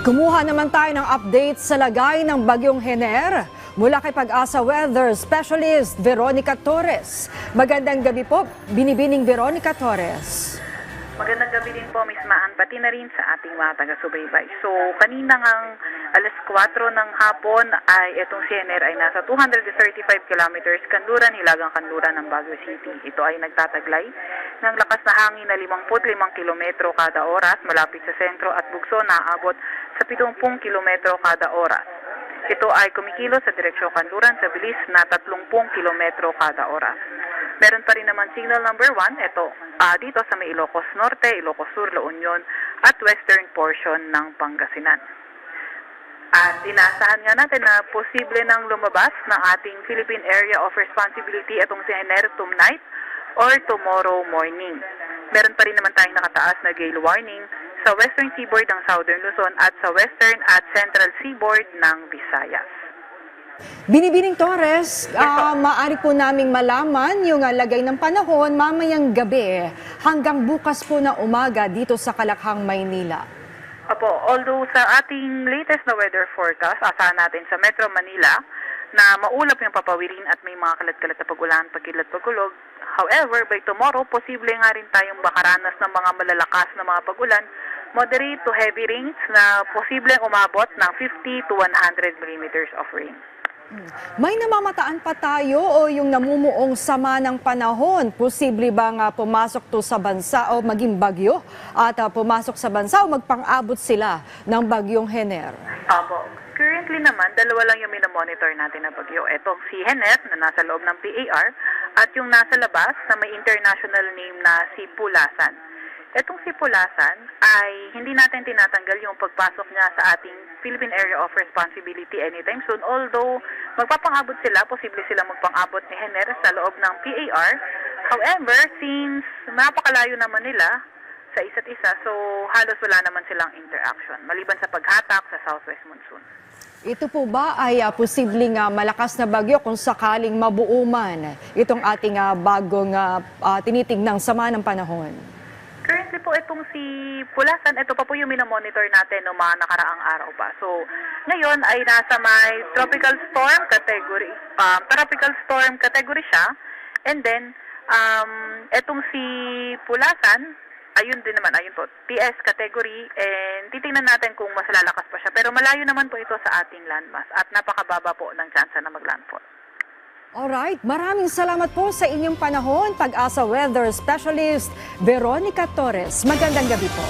Kumuha naman tayo ng update sa lagay ng bagyong Hener mula kay Pag-asa Weather Specialist Veronica Torres. Magandang gabi po, Binibining Veronica Torres. Magandang gabi din po, Miss Maan, pati na rin sa ating mga taga-subaybay. So, kanina ngang alas 4 ng hapon ay itong si Hener ay nasa 235 kilometers kanluran, hilagang kanluran ng Baguio City. Ito ay nagtataglay ng lakas na hangin na 55 kilometro kada oras malapit sa sentro at bugso na aabot sa 70 kilometro kada oras. Ito ay kumikilos sa direksyon kanluran sa bilis na 30 kilometro kada oras. Meron pa rin naman signal number 1, ito dito sa may Ilocos Norte, Ilocos Sur, La Union at western portion ng Pangasinan. At inaasahan nga natin na posible nang lumabas ng ating Philippine Area of Responsibility itong si Hener tonight or tomorrow morning. Meron pa rin naman tayong nakataas na gale warning sa western seaboard ng Southern Luzon at sa western at central seaboard ng Visayas. Binibining Torres, maaari po naming malaman yung lagay ng panahon mamayang gabi hanggang bukas po na umaga dito sa Kalakhang, Maynila. Opo, although sa ating latest na weather forecast, asahan natin sa Metro Manila na maulap yung papawirin at may mga kalat-kalat na pagulan, pagkilat-pagulog. However, by tomorrow, posible nga rin tayong makaranas ng mga malalakas na mga pagulan, moderate to heavy rains na posible umabot ng 50 to 100 millimeters of rain. May namamataan pa tayo o yung namumuong sama ng panahon? Posible bang pumasok to sa bansa o maging bagyo at pumasok sa bansa o magpang-abot sila ng bagyong Hener? Opo. Currently naman, dalawa lang yung minomonitor natin na bagyo. Itong si Hener na nasa loob ng PAR at yung nasa labas na may international name na si Pulasan. Itong si Pulasan ay hindi natin tinatanggal yung pagpasok niya sa ating Philippine Area of Responsibility anytime soon. Although magpapang-abot sila, posible sila magpang-abot ni Hener sa loob ng PAR. However, since napakalayo naman nila sa isa't isa, so halos wala naman silang interaction maliban sa paghatak sa southwest monsoon. Ito po ba ay posibleng malakas na bagyo kung sakaling mabuo man itong ating bagong tinitignang sama ng panahon? Currently po itong si Pulasan, ito pa po yung minomonitor natin noong mga nakaraang araw pa. So, ngayon ay nasa may tropical storm category siya. And then, itong si Pulasan, ayun din naman, ayun po, TS category, and titingnan natin kung mas lalakas pa siya. Pero malayo naman po ito sa ating landmass at napakababa po ng tsansa na maglandfall. Alright, maraming salamat po sa inyong panahon, Pag-asa Weather Specialist Veronica Torres. Magandang gabi po.